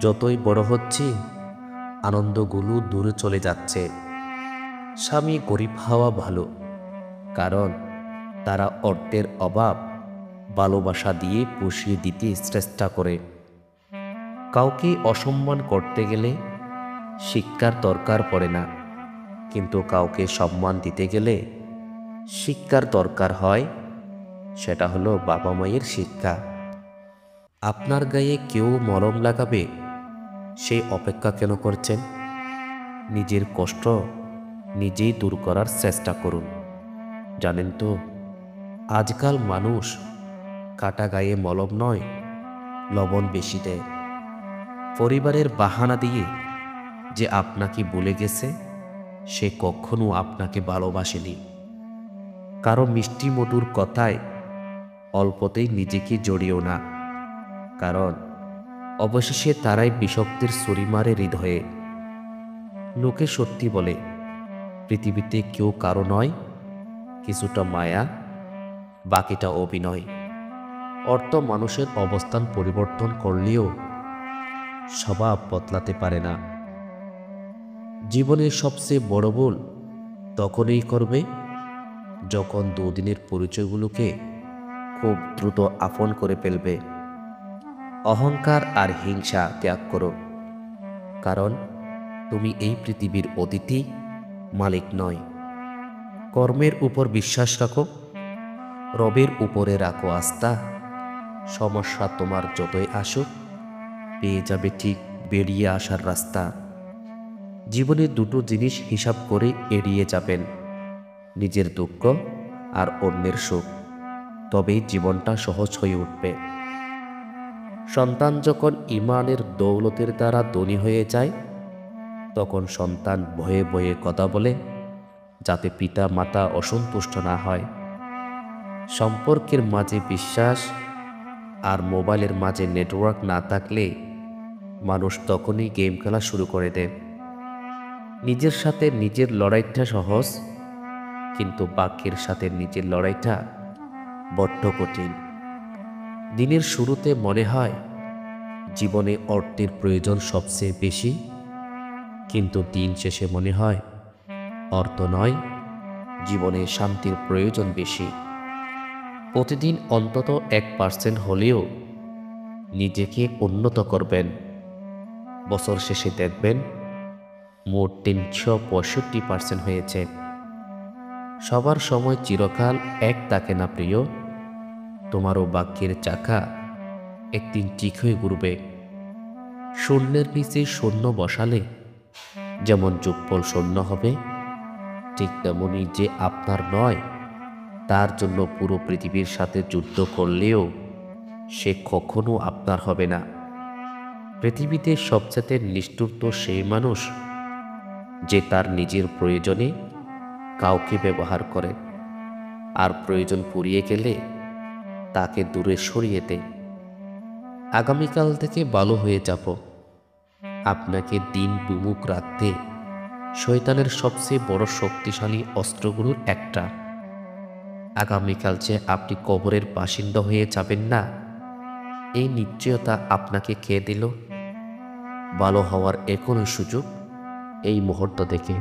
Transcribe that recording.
যতই বড় হচ্ছি আনন্দগুলো দূরে চলে যাচ্ছে। স্বামী গরিব হওয়া ভালো, কারণ তারা অর্থের অভাব ভালোবাসা দিয়ে পুষিয়ে দিতে চেষ্টা করে। কাউকে অসম্মান করতে গেলে শিক্ষার দরকার পড়ে না, কিন্তু কাউকে সম্মান দিতে গেলে শিক্ষার দরকার হয়। সেটা হলো বাবা মায়ের শিক্ষা। আপনার গায়ে কেউ মলম লাগাবে, সেই অপেক্ষা কেন করছেন? নিজের কষ্ট নিজেই দূর করার চেষ্টা করুন। জানেন তো, আজকাল মানুষ কাটা গায়ে মলম নয়, লবণ বেশি দেয়। পরিবারের বাহানা দিয়ে যে আপনাকে ভুলে গেছে, সে কখনো আপনাকে ভালোবাসেনি। কারো মিষ্টি মধুর কথায় অল্পতেই নিজেকে জড়িও না, কারণ অবশেষে তারাই বিষাক্তের ছুরি মারে হৃদয়ে। লোকে সত্যি বলে, পৃথিবীতে কেউ কারো নয়, কিছুটা মায়া, বাকিটা অভিনয়। অর্থ মানুষের অবস্থান পরিবর্তন করলেও স্বভাব বদলাতে পারে না। জীবনের সবচেয়ে বড় ভুল তখনই করবে যখন দুদিনের পরিচয়গুলোকে খুব দ্রুত আপন করে ফেলবে। অহংকার আর হিংসা ত্যাগ করো, কারণ তুমি এই পৃথিবীর অতিথি, মালিক নয়। কর্মের উপর বিশ্বাস রাখো, রবের উপরে রাখো আস্থা। সমস্যা তোমার যতই আসুক, পেয়ে যাবে ঠিক বেরিয়ে আসার রাস্তা। জীবনে দুটো জিনিস হিসাব করে এড়িয়ে যাবেন, নিজের দুঃখ আর অন্যের সুখ, তবেই জীবনটা সহজ হয়ে উঠবে। সন্তান যখন ইমানের দৌলতের দ্বারা ধনী হয়ে যায়, তখন সন্তান ভয়ে ভয়ে কথা বলে, যাতে পিতা মাতা অসন্তুষ্ট না হয়। সম্পর্কের মাঝে বিশ্বাস আর মোবাইলের মাঝে নেটওয়ার্ক না থাকলে মানুষ তখনই গেম খেলা শুরু করে দেয়। নিজের সাথে নিজের লড়াইটা সহজ, কিন্তু বাক্যের সাথে নিজের লড়াইটা বড্ড কঠিন। দিনের শুরুতে মনে হয় জীবনে অর্থের প্রয়োজন সবচেয়ে বেশি, কিন্তু দিন শেষে মনে হয় অর্থ নয়, জীবনে শান্তির প্রয়োজন বেশি। প্রতিদিন অন্তত 1% হলেও নিজেকে উন্নত করবেন। বছর শেষে দেখবেন মোট 365% হয়েছে। সবার সময় চিরকাল এক থাকে না প্রিয়, তোমারও বাক্যের চাকা একদিন ঠিক হয়ে ঘুরবে। শূন্যের নিচে শূন্য বসালে যেমন যোগফল শূন্য হবে, ঠিক তেমনই যে আপনার নয়, তার জন্য পুরো পৃথিবীর সাথে যুদ্ধ করলেও সে কখনো আপনার হবে না। পৃথিবীতে সবচেয়ে নিষ্ঠুর তো সেই মানুষ যে তার নিজের প্রয়োজনে কাউকে ব্যবহার করে, আর প্রয়োজন ফুরিয়ে গেলে তাকে দূরে সরিয়ে দেয়। আগামীকাল থেকে ভালো হয়ে যাব, আপনাকে দিন বিমুখ রাখতে শয়তানের সবচেয়ে বড় শক্তিশালী অস্ত্রগুলোর একটা। আগামীকাল যে আপনি কবরের বাসিন্দা হয়ে যাবেন না, এই নিশ্চয়তা আপনাকে কে দিল? ভালো হওয়ার এখনই সুযোগ, এই মুহূর্ত থেকে।